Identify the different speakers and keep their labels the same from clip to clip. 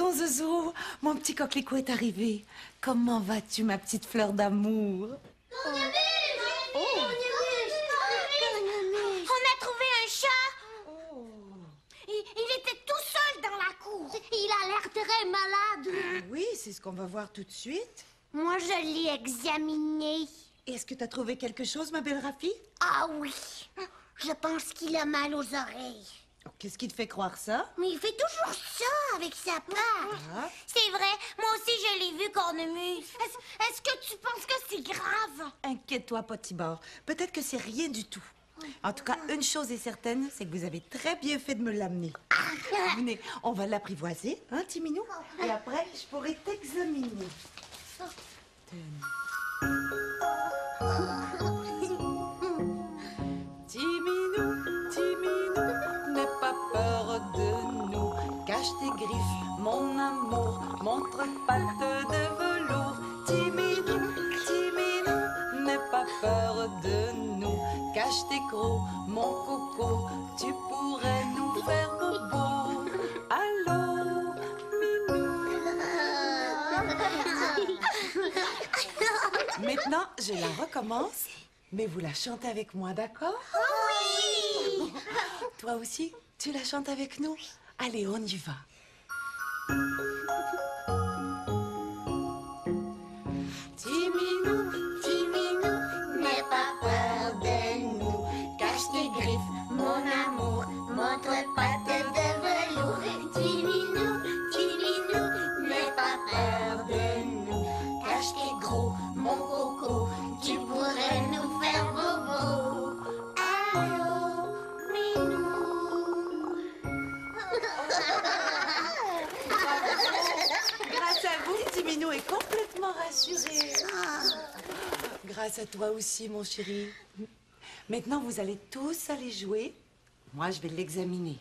Speaker 1: mon zouzou, mon petit coquelicot est arrivé. Comment vas-tu, ma petite fleur d'amour?
Speaker 2: Cornemuse! Cornemuse! On a trouvé un chat! Il était tout seul dans la cour. Il a l'air très malade.
Speaker 1: Oui, c'est ce qu'on va voir tout de suite.
Speaker 2: Moi, je l'ai examiné.
Speaker 1: Est-ce que tu as trouvé quelque chose, ma belle Rafi?
Speaker 2: Ah oui, je pense qu'il a mal aux oreilles.
Speaker 1: Oh, qu'est-ce qui te fait croire ça?
Speaker 2: Mais il fait toujours ça avec sa patte.
Speaker 1: Ah.
Speaker 2: C'est vrai, moi aussi je l'ai vu, Cornemuse. Est-ce que tu penses que c'est grave?
Speaker 1: Inquiète-toi pas, Tibor. Peut-être que c'est rien du tout. En tout cas, une chose est certaine, c'est que vous avez très bien fait de me l'amener. Venez, on va l'apprivoiser, hein, Timinou? Et après, je pourrai t'examiner. Timinou, n'aie pas peur de nous. Cache tes griffes, mon amour, montre pattes de velours. Timinou, n'aie pas peur de nous. Cache tes crocs, mon coco, tu pourrais nous faire bobo. Allô, Minou. Maintenant, je la recommence, mais vous la chantez avec moi, d'accord?
Speaker 2: Oui!
Speaker 1: Toi aussi, tu la chantes avec nous? Allez, on y va. Timinou, n'aie pas peur de nous. Cache tes griffes, mon amour, montre pattes de velours. Timinou, n'aie pas peur de nous. Cache tes gros, mon coco, tu pourrais nous faire bobo. Allô, Minou. Grâce à vous, Timinou est complètement rassuré. Grâce à toi aussi, mon chéri. Maintenant, vous allez tous aller jouer. Moi, je vais l'examiner.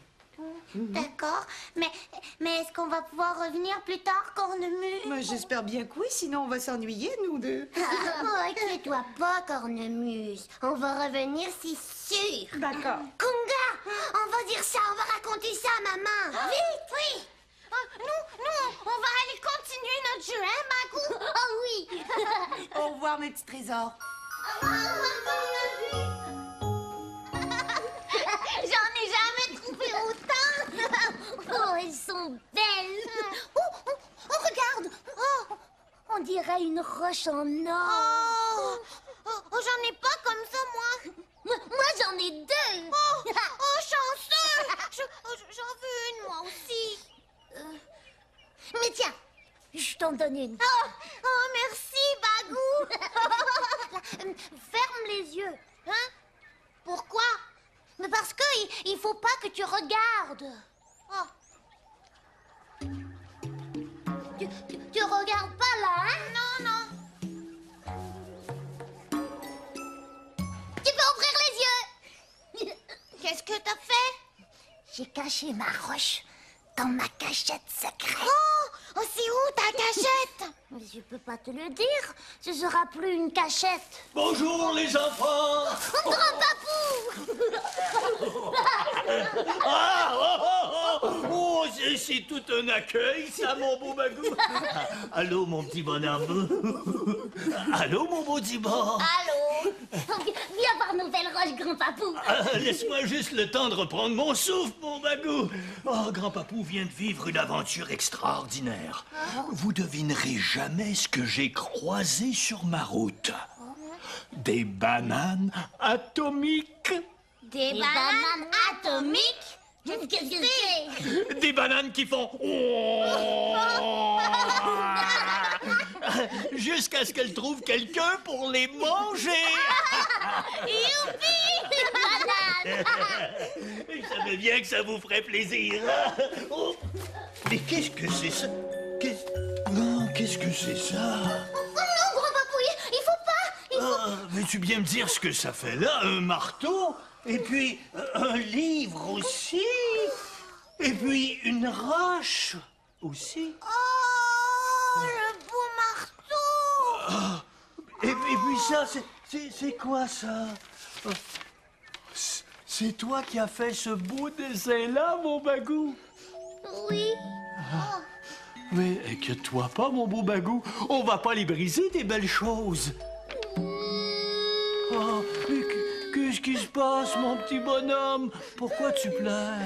Speaker 2: D'accord, mais est-ce qu'on va pouvoir revenir plus tard, Cornemuse?
Speaker 1: Mais j'espère bien que oui, sinon on va s'ennuyer, nous deux.
Speaker 2: Oh, inquiète-toi pas, Cornemuse. On va revenir, c'est sûr.
Speaker 1: D'accord.
Speaker 2: Kunga, on va dire ça, on va raconter ça à maman. Vite! Oui! Nous, on va aller continuer notre jeu, hein, Magou? Oh oui!
Speaker 1: Au revoir, mes petits trésors.
Speaker 2: J'en ai jamais trouvé autant! Oh, elles sont belles! Oh, regarde! Oh, on dirait une roche en or! Oh, j'en ai pas comme ça, moi! Moi, j'en ai deux! Oh, chanceux! J'en veux une, moi aussi! Mais tiens, je t'en donne une. Oh, merci, Bagou! Ferme les yeux. Hein? Pourquoi? Mais parce que il faut pas que tu regardes. Oh. Tu regardes pas là, hein? Non. Tu peux ouvrir les yeux. Qu'est-ce que t'as fait? J'ai caché ma roche dans ma cachette secrète. Oh, c'est où ta cachette? Mais je peux pas te le dire. Ce sera plus une cachette.
Speaker 3: Bonjour les enfants.
Speaker 2: Grand-papou!
Speaker 3: Ah, oh, c'est tout un accueil, ça, mon beau Magou. Allô, mon petit bonhomme. Allô, mon beau Tibor.
Speaker 2: Allô? Viens voir nos belles roches, grand-papou.
Speaker 3: Laisse-moi juste le temps de reprendre mon souffle, mon Magou. Oh, grand-papou vient de vivre une aventure extraordinaire. Vous devinerez jamais ce que j'ai croisé sur ma route. Des bananes atomiques.
Speaker 2: Des bananes atomiques? Qu'est-ce que c'est?
Speaker 3: Des bananes qui font... Jusqu'à ce qu'elles trouvent quelqu'un pour les manger.
Speaker 2: Youpi! Banane!
Speaker 3: Je savais bien que ça vous ferait plaisir. Oh. Mais qu'est-ce que c'est ça? Qu'est-ce que c'est ça?
Speaker 2: Non, grand-papou, il faut pas!
Speaker 3: Veux-tu bien me dire ce que ça fait là? Un marteau? Et puis un livre aussi? Et puis une roche aussi?
Speaker 2: Oh, le beau marteau!
Speaker 3: Et puis ça, c'est quoi ça? C'est toi qui as fait ce beau dessin-là, mon Bagou?
Speaker 2: Oui.
Speaker 3: Mais inquiète-toi pas, mon beau Bagou. On va pas les briser, tes belles choses. Oh, mais qu'est-ce qui se passe, mon petit bonhomme? Pourquoi tu pleures?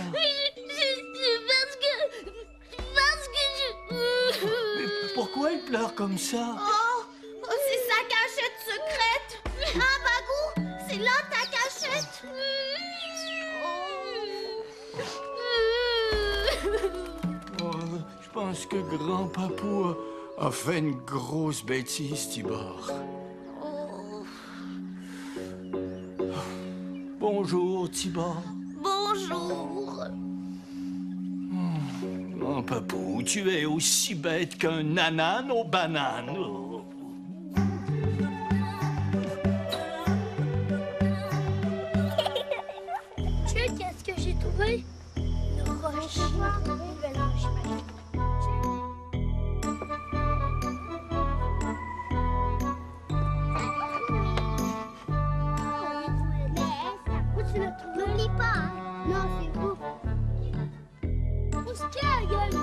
Speaker 2: Parce que je...
Speaker 3: Mais pourquoi il pleure comme ça?
Speaker 2: Oh, c'est sa cachette secrète. Hein, Bagou? C'est là ta cachette.
Speaker 3: Oh, je pense que grand papou a fait une grosse bêtise, Tibor. Bonjour, Tibor.
Speaker 2: Bonjour.
Speaker 3: Grand papou, tu es aussi bête qu'un ananas aux bananes. Oh.
Speaker 2: Tu sais qu'est-ce que j'ai trouvé? Une roche. Une belle roche magique. Tu l'as trouvé? N'oublie pas, hein? Non, c'est vous. On se tient la gueule,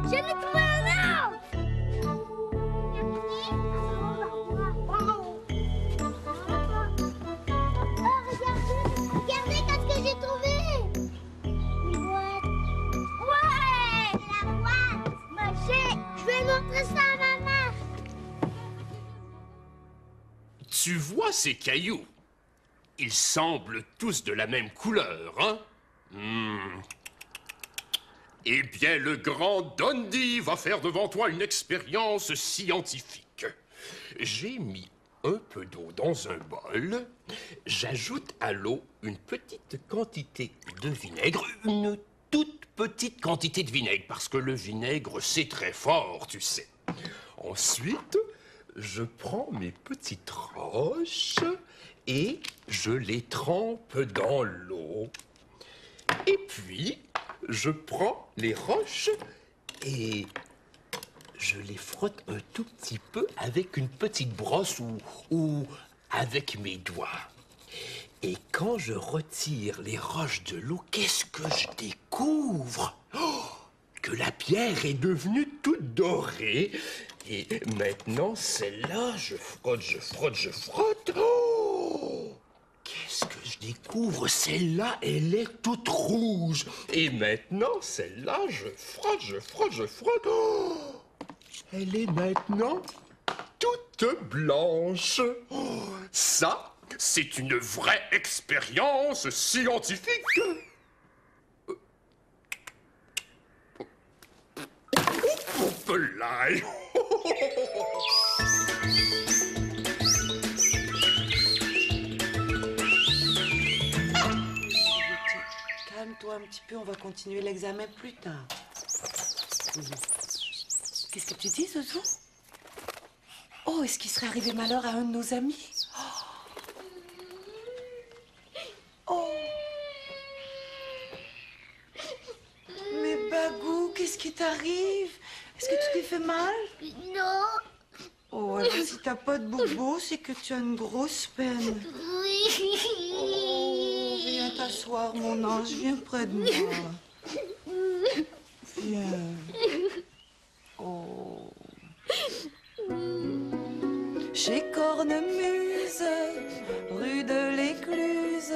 Speaker 2: J'en ai trouvé un autre! Oh, regardez qu'est-ce que j'ai trouvé! Une boîte. Ouais! C'est la boîte! Magique! Je vais montrer ça à ma mère!
Speaker 4: Tu vois ces cailloux? Ils semblent tous de la même couleur, hein? Eh bien, le grand Dundee va faire devant toi une expérience scientifique. J'ai mis un peu d'eau dans un bol. J'ajoute à l'eau une petite quantité de vinaigre, une toute petite quantité de vinaigre, parce que le vinaigre, c'est très fort, tu sais. Ensuite, je prends mes petites roches et je les trempe dans l'eau. Et puis, je prends les roches et je les frotte un tout petit peu avec une petite brosse ou avec mes doigts. Et quand je retire les roches de l'eau, qu'est-ce que je découvre? Oh, que la pierre est devenue toute dorée. Et maintenant, celle-là, je frotte, je frotte, je frotte. Oh! Qu'est-ce que je découvre? Celle-là, elle est toute rouge. Et maintenant, celle-là, je frotte, je frotte, je frotte. Oh! Elle est maintenant toute blanche. Oh! Ça, c'est une vraie expérience scientifique. Popelaille.
Speaker 1: Calme-toi un petit peu, on va continuer l'examen plus tard. Qu'est-ce que tu dis, Zouzou? Oh, est-ce qu'il serait arrivé malheur à un de nos amis? Oh! Mais Bagou, qu'est-ce qui t'arrive? Est-ce que tu t'es fait mal?
Speaker 2: Non.
Speaker 1: Oh, alors si t'as pas de bobo, c'est que tu as une grosse peine.
Speaker 2: Oui.
Speaker 1: Oh, viens t'asseoir, mon ange, viens près de moi. Viens. Oh. Chez Cornemuse, rue de l'Écluse,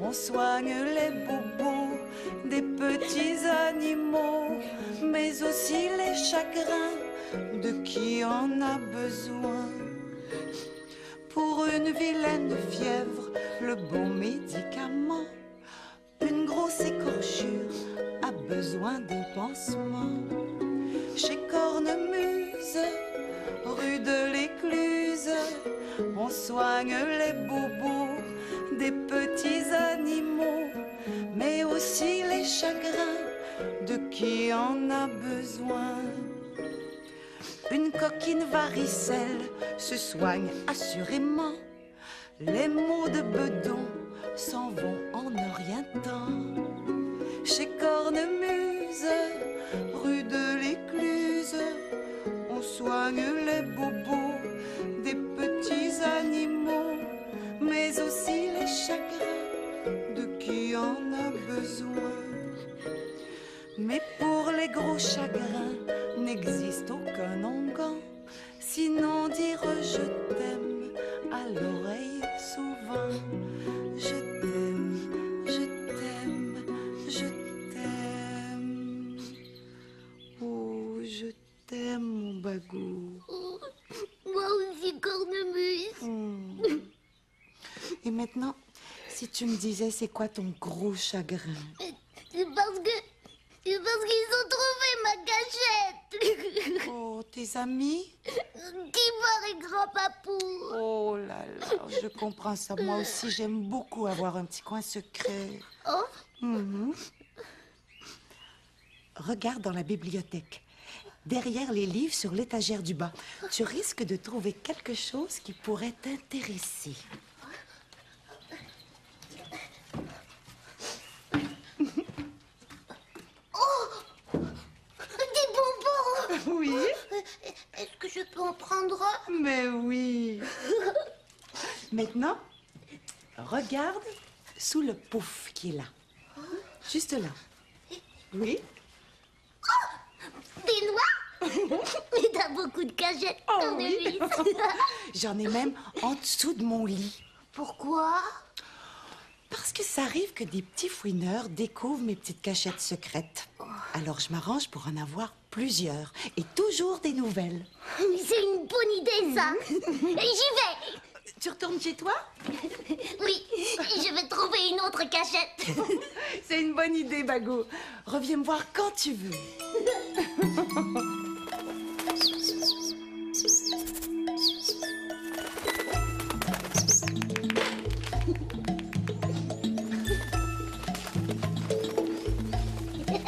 Speaker 1: on soigne les bobos des petits animaux, mais aussi les chagrins de qui en a besoin. Pour une vilaine fièvre, le bon médicament, une grosse écorchure a besoin d'un pansement. Chez Cornemuse, rue de l'Écluse, on soigne les bobos des petits animaux, mais aussi les chagrins de qui en a besoin. Une coquine varicelle se soigne assurément. Les maux de bedon s'en vont en un rien de temps. Chez Cornemuse, rue de l'Écluse, on soigne les bobos des petits animaux, mais aussi chagrin de qui en a besoin. Mais pour les gros chagrins, n'existe aucun onguent, sinon dire je t'aime à l'oreille souvent. Je t'aime, je t'aime, je t'aime. Oh, je t'aime, mon bagou.
Speaker 2: Moi aussi, cornemuse.
Speaker 1: Et maintenant, si tu me disais c'est quoi ton gros chagrin?
Speaker 2: C'est parce qu'ils ont trouvé ma cachette.
Speaker 1: Oh, tes amis?
Speaker 2: Timor et Grand Papou.
Speaker 1: Oh là là, je comprends ça. Moi aussi, j'aime beaucoup avoir un petit coin secret.
Speaker 2: Oh,
Speaker 1: Regarde dans la bibliothèque. Derrière les livres sur l'étagère du bas, tu risques de trouver quelque chose qui pourrait t'intéresser.
Speaker 2: des bonbons.
Speaker 1: Oui,
Speaker 2: Est-ce que je peux en prendre un?
Speaker 1: mais oui. Maintenant, regarde sous le pouf qui est là. Juste là. Oui.
Speaker 2: Des noix. Mais t'as beaucoup de cachettes,
Speaker 1: Oh,
Speaker 2: cornemuse.
Speaker 1: J'en ai même en dessous de mon lit.
Speaker 2: Pourquoi?
Speaker 1: Parce que ça arrive que des petits fouineurs découvrent mes petites cachettes secrètes. Alors je m'arrange pour en avoir plusieurs et toujours des nouvelles.
Speaker 2: Mais c'est une bonne idée, ça. Et j'y vais.
Speaker 1: Tu retournes chez toi?
Speaker 2: Oui, je vais trouver une autre cachette.
Speaker 1: C'est une bonne idée, Bago. Reviens me voir quand tu veux.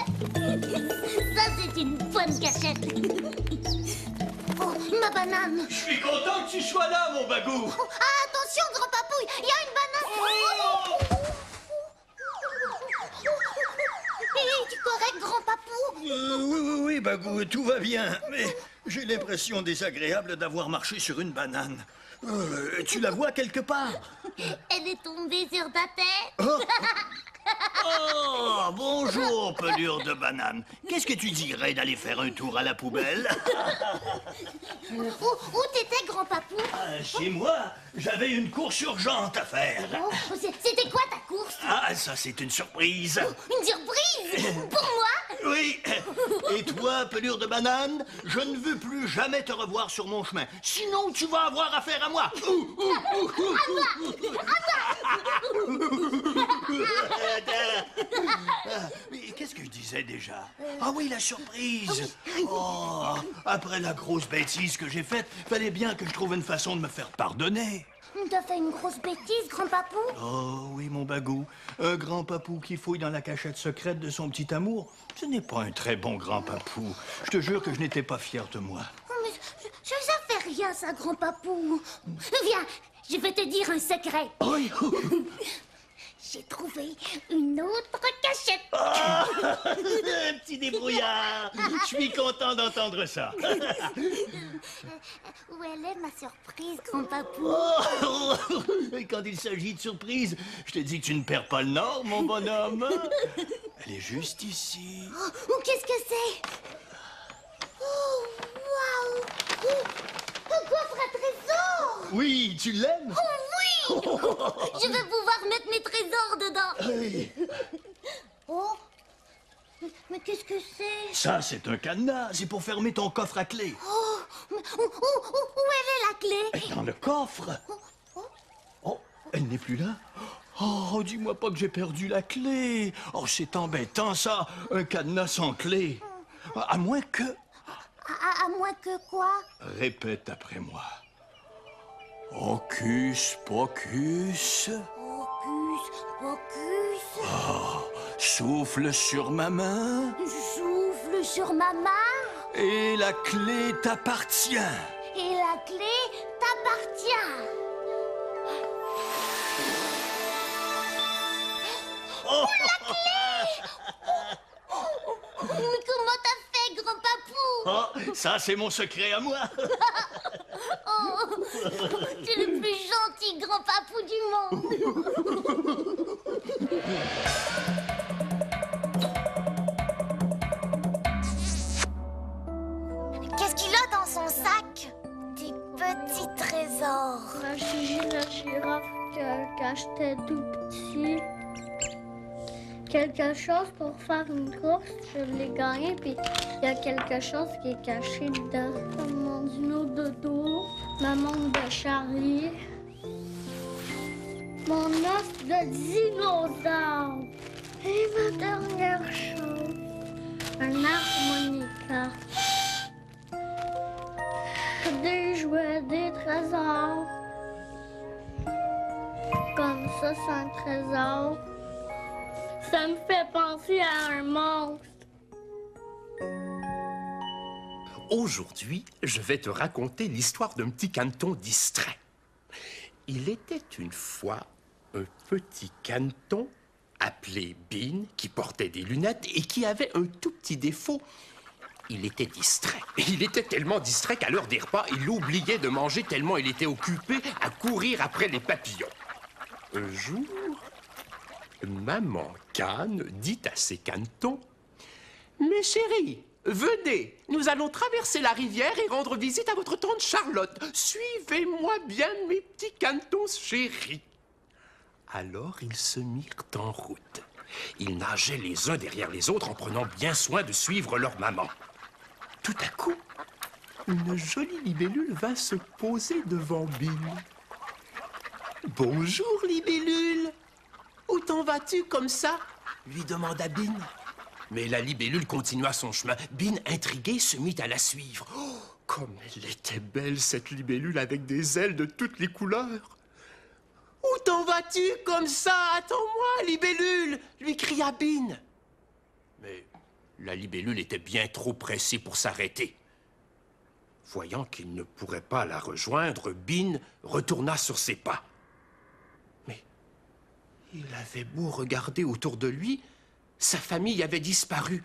Speaker 2: Ça, c'est une bonne cachette. Oh, ma banane.
Speaker 3: Je suis content que tu sois là, mon bagou.
Speaker 2: Ah, attention, Grand Papouille, il y a une banane. Es-tu correct, Grand Papou?
Speaker 3: Oui, bagou, tout va bien. Mais j'ai l'impression désagréable d'avoir marché sur une banane. Tu la vois quelque part?
Speaker 2: Elle est tombée sur ta tête.
Speaker 3: Oh, bonjour, pelure de banane. Qu'est-ce que tu dirais d'aller faire un tour à la poubelle?
Speaker 2: Où t'étais, Grand Papou?
Speaker 3: Chez moi, j'avais une course urgente à faire.
Speaker 2: Oh, c'était quoi ta course?
Speaker 3: Ah, ça, c'est une surprise.
Speaker 2: Une surprise? Pour moi?
Speaker 3: Oui. Et toi, pelure de banane, je ne veux plus jamais te revoir sur mon chemin. Sinon, tu vas avoir affaire à moi. Mais qu'est-ce que je disais déjà? Ah oui, la surprise. Oh, après la grosse bêtise que j'ai faite, fallait bien que je trouve une façon de me faire pardonner.
Speaker 2: T'as fait une grosse bêtise, Grand Papou?
Speaker 3: Oh oui, mon bagou. Un grand papou qui fouille dans la cachette secrète de son petit amour, ce n'est pas un très bon grand papou. Je te jure que je n'étais pas fier de moi.
Speaker 2: Oh, mais ça fait rien, ça, Grand Papou. Viens, je vais te dire un secret.
Speaker 3: Oui.
Speaker 2: J'ai trouvé une autre cachette.
Speaker 3: Un petit débrouillard. Je suis content d'entendre ça.
Speaker 2: Où elle est, ma surprise, Grand Papou?
Speaker 3: Oh, quand il s'agit de surprise, je te dis que tu ne perds pas le nord, mon bonhomme. Elle est juste ici.
Speaker 2: Oh, qu'est-ce que c'est? Oh, waouh! Un coffre à trésor!
Speaker 3: Oui, tu l'aimes?
Speaker 2: Oh oui! Je vais pouvoir mettre mes trésors dedans.
Speaker 3: Oui.
Speaker 2: Oh, mais qu'est-ce que c'est?
Speaker 3: Ça, c'est un cadenas. C'est pour fermer ton coffre à clé.
Speaker 2: Oh, mais où elle est la clé?
Speaker 3: Dans le coffre. Oh, elle n'est plus là? Oh, dis-moi pas que j'ai perdu la clé. Oh, c'est embêtant, ça. Un cadenas sans clé. À moins que...
Speaker 2: À moins que quoi?
Speaker 3: Répète après moi. Hocus pocus.
Speaker 2: Hocus pocus.
Speaker 3: Souffle sur ma main
Speaker 2: Souffle sur ma main.
Speaker 3: et la clé t'appartient.
Speaker 2: Et la clé t'appartient. Mais comment t'as fait, Grand Papou?
Speaker 3: Oh, ça, c'est mon secret à moi.
Speaker 2: Oh, tu es le plus gentil Grand grand papou du monde. Qu'est-ce qu'il a dans son sac? Des petits trésors.
Speaker 5: J'ai la girafe quand j'étais tout petit. Quelque chose pour faire une course, je l'ai gagné, puis il y a quelque chose qui est caché dedans. Comme mon dino dodo, ma montre de Charlie, mon os de dinosaure. Et ma dernière chose, un harmonica. Des jouets, des trésors. Comme ça, c'est un trésor. Ça me fait penser à un monstre.
Speaker 4: Aujourd'hui, je vais te raconter l'histoire d'un petit caneton distrait. Il était une fois un petit caneton appelé Bean qui portait des lunettes et qui avait un tout petit défaut. Il était distrait. Il était tellement distrait qu'à l'heure des repas, il oubliait de manger tellement il était occupé à courir après les papillons. Un jour, Maman Cane dit à ses canetons: « Mes chéris, venez, nous allons traverser la rivière et rendre visite à votre tante Charlotte. Suivez-moi bien, mes petits canetons chéris. » Alors ils se mirent en route. Ils nageaient les uns derrière les autres en prenant bien soin de suivre leur maman. Tout à coup, une jolie libellule vint se poser devant Bean. « Bonjour, libellule. Où t'en vas-tu comme ça ?» lui demanda Bean. Mais la libellule continua son chemin. Bean, intrigué, se mit à la suivre. Oh, comme elle était belle, cette libellule, avec des ailes de toutes les couleurs. « Où t'en vas-tu comme ça? Attends-moi, libellule !» lui cria Bean. Mais la libellule était bien trop pressée pour s'arrêter. Voyant qu'il ne pourrait pas la rejoindre, Bean retourna sur ses pas. Mais il avait beau regarder autour de lui, sa famille avait disparu.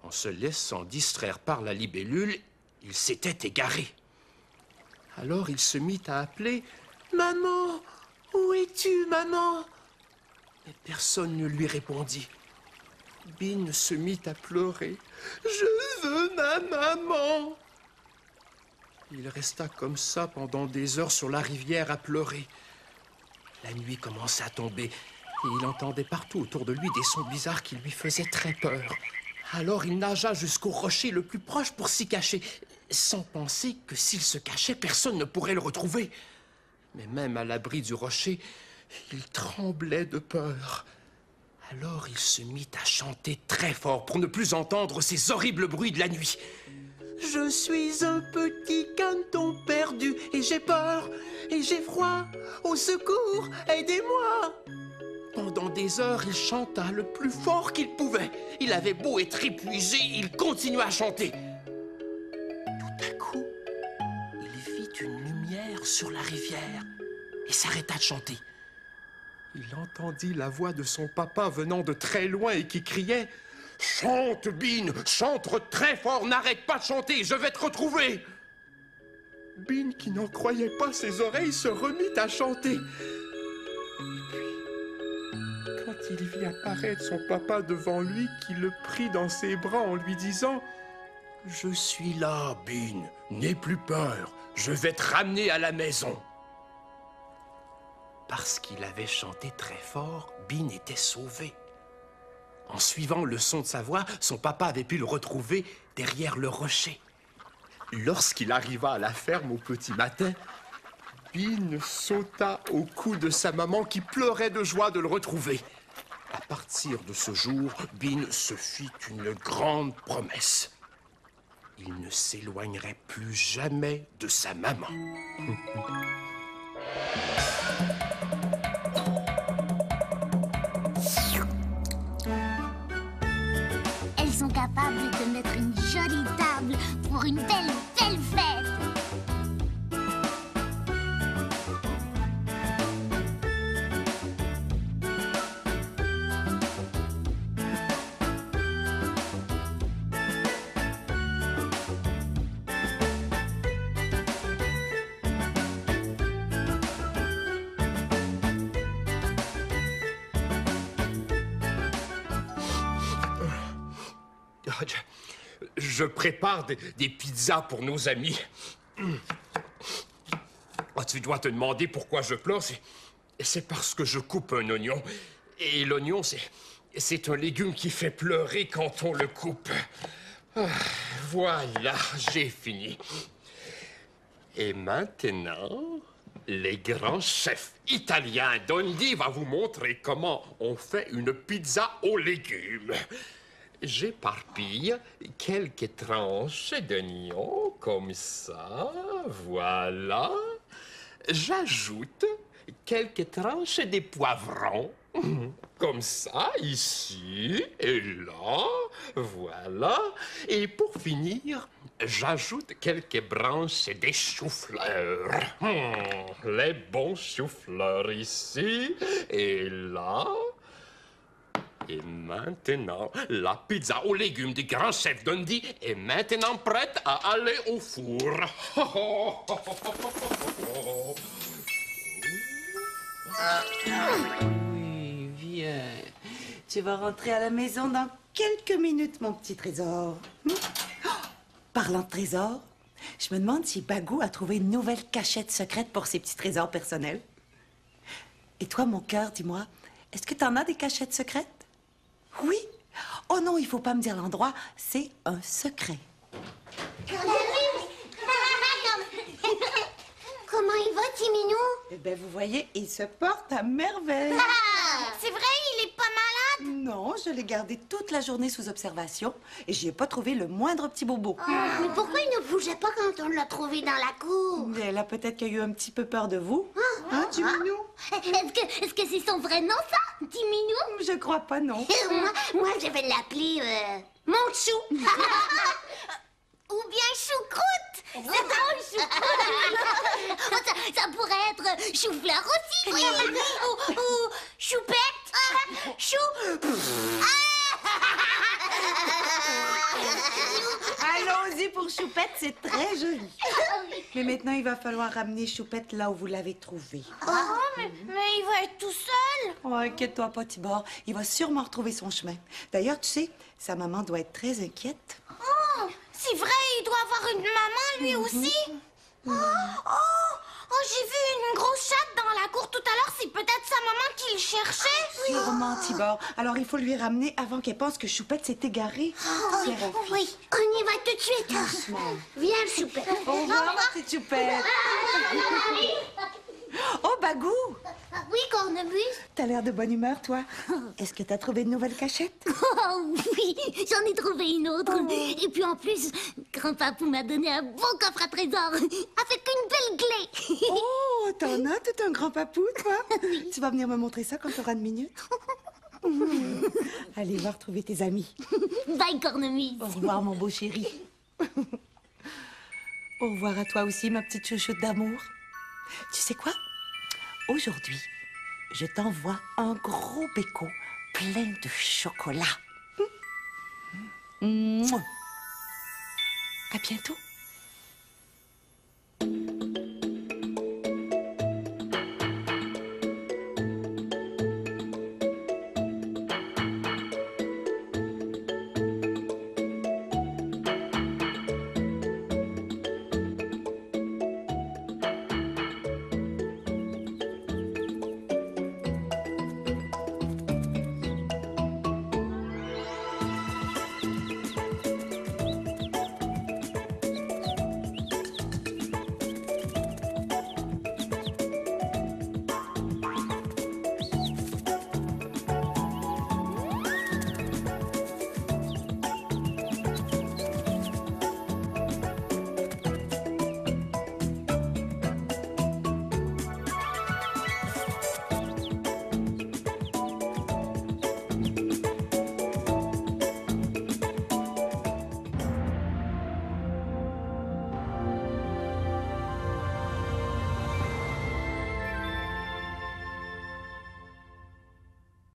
Speaker 4: En se laissant distraire par la libellule, il s'était égaré. Alors il se mit à appeler « Maman, où es-tu, maman ?» Mais personne ne lui répondit. Bean se mit à pleurer. « Je veux ma maman !» Il resta comme ça pendant des heures sur la rivière à pleurer. La nuit commença à tomber et il entendait partout autour de lui des sons bizarres qui lui faisaient très peur. Alors il nagea jusqu'au rocher le plus proche pour s'y cacher, sans penser que s'il se cachait, personne ne pourrait le retrouver. Mais même à l'abri du rocher, il tremblait de peur. Alors il se mit à chanter très fort pour ne plus entendre ces horribles bruits de la nuit. « Je suis un petit caneton perdu et j'ai peur et j'ai froid. Au secours, aidez-moi !» Pendant des heures, il chanta le plus fort qu'il pouvait. Il avait beau être épuisé, il continua à chanter. Tout à coup, il vit une lumière sur la rivière et s'arrêta de chanter. Il entendit la voix de son papa venant de très loin et qui criait: « Chante, Bean, chante très fort, n'arrête pas de chanter, je vais te retrouver !» Bean, qui n'en croyait pas ses oreilles, se remit à chanter. Et puis, quand il vit apparaître son papa devant lui, qui le prit dans ses bras en lui disant: « Je suis là, Bean, n'aie plus peur, je vais te ramener à la maison. » Parce qu'il avait chanté très fort, Bean était sauvé. En suivant le son de sa voix, son papa avait pu le retrouver derrière le rocher. Lorsqu'il arriva à la ferme au petit matin, Bean sauta au cou de sa maman qui pleurait de joie de le retrouver. À partir de ce jour, Bean se fit une grande promesse. Il ne s'éloignerait plus jamais de sa maman.
Speaker 2: Elles sont capables de mettre une jolie table pour une belle, belle fête.
Speaker 4: je prépare des pizzas pour nos amis. Oh, tu dois te demander pourquoi je pleure. C'est parce que je coupe un oignon. Et l'oignon, c'est un légume qui fait pleurer quand on le coupe. Ah, voilà, j'ai fini. Et maintenant, les grands chefs italiens Dondi va vous montrer comment on fait une pizza aux légumes. J'éparpille quelques tranches d'oignons comme ça, voilà. J'ajoute quelques tranches de poivrons, comme ça, ici et là, voilà. Et pour finir, j'ajoute quelques branches de choux-fleurs. Les bons choux-fleurs ici et là. Et maintenant, la pizza aux légumes du grand chef Dondi est maintenant prête à aller au four.
Speaker 1: Oui, viens. Tu vas rentrer à la maison dans quelques minutes, mon petit trésor. Oh, parlant de trésor, je me demande si Bagou a trouvé une nouvelle cachette secrète pour ses petits trésors personnels. Et toi, mon cœur, dis-moi, est-ce que t'en as des cachettes secrètes? Oui? Oh non, il faut pas me dire l'endroit, c'est un secret.
Speaker 2: Comment il va, Timinou?
Speaker 1: Eh bien, vous voyez, il se porte à merveille.
Speaker 2: C'est vrai, il est pas malade?
Speaker 1: Non, je l'ai gardé toute la journée sous observation et j'y ai pas trouvé le moindre petit bobo.
Speaker 2: Mais pourquoi il ne bougeait pas quand on l'a trouvé dans la cour?
Speaker 1: Elle a peut-être qu'il a eu un petit peu peur de vous. Hein, Timinou?
Speaker 2: Est-ce que c'est son vrai nom, ça? Timinou?
Speaker 1: Je crois pas, non.
Speaker 2: Moi, je vais l'appeler mon chou. Ou bien choucroute. C'est drôle, choucroute. Ça pourrait être chou-fleur aussi. Ou choupette. Chou.
Speaker 1: Allons-y pour Choupette, c'est très joli. Mais maintenant, il va falloir ramener Choupette là où vous l'avez trouvé.
Speaker 2: Mais il va être tout seul.
Speaker 1: Oh, inquiète-toi pas, Tibor. Il va sûrement retrouver son chemin. D'ailleurs, tu sais, sa maman doit être très inquiète.
Speaker 2: Oh, c'est vrai, il doit avoir une maman, lui aussi. Oh, j'ai vu une grosse chatte dans la cour tout à l'heure. C'est peut-être sa maman qui le cherchait.
Speaker 1: Sûrement, Tibor. Alors, il faut lui ramener avant qu'elle pense que Choupette s'est égarée.
Speaker 2: Oui, on y va tout de suite.
Speaker 1: Doucement.
Speaker 2: Viens, Choupette.
Speaker 1: Au revoir, petite Choupette. Oh, Bagou!
Speaker 2: Oui, Cornemuse.
Speaker 1: T'as l'air de bonne humeur, toi. Est-ce que t'as trouvé une nouvelle cachette?
Speaker 2: Oh oui, j'en ai trouvé une autre. Et puis en plus, grand-papou m'a donné un beau coffre à trésor avec une belle clé.
Speaker 1: Oh, t'en as tout un grand papou, toi. Tu vas venir me montrer ça quand t'auras une minute? Allez, va retrouver tes amis.
Speaker 2: Bye, Cornemuse.
Speaker 1: Au revoir, mon beau chéri. Au revoir à toi aussi, ma petite chouchoute d'amour. Tu sais quoi? Aujourd'hui, je t'envoie un gros béco plein de chocolat. Mouah. À bientôt.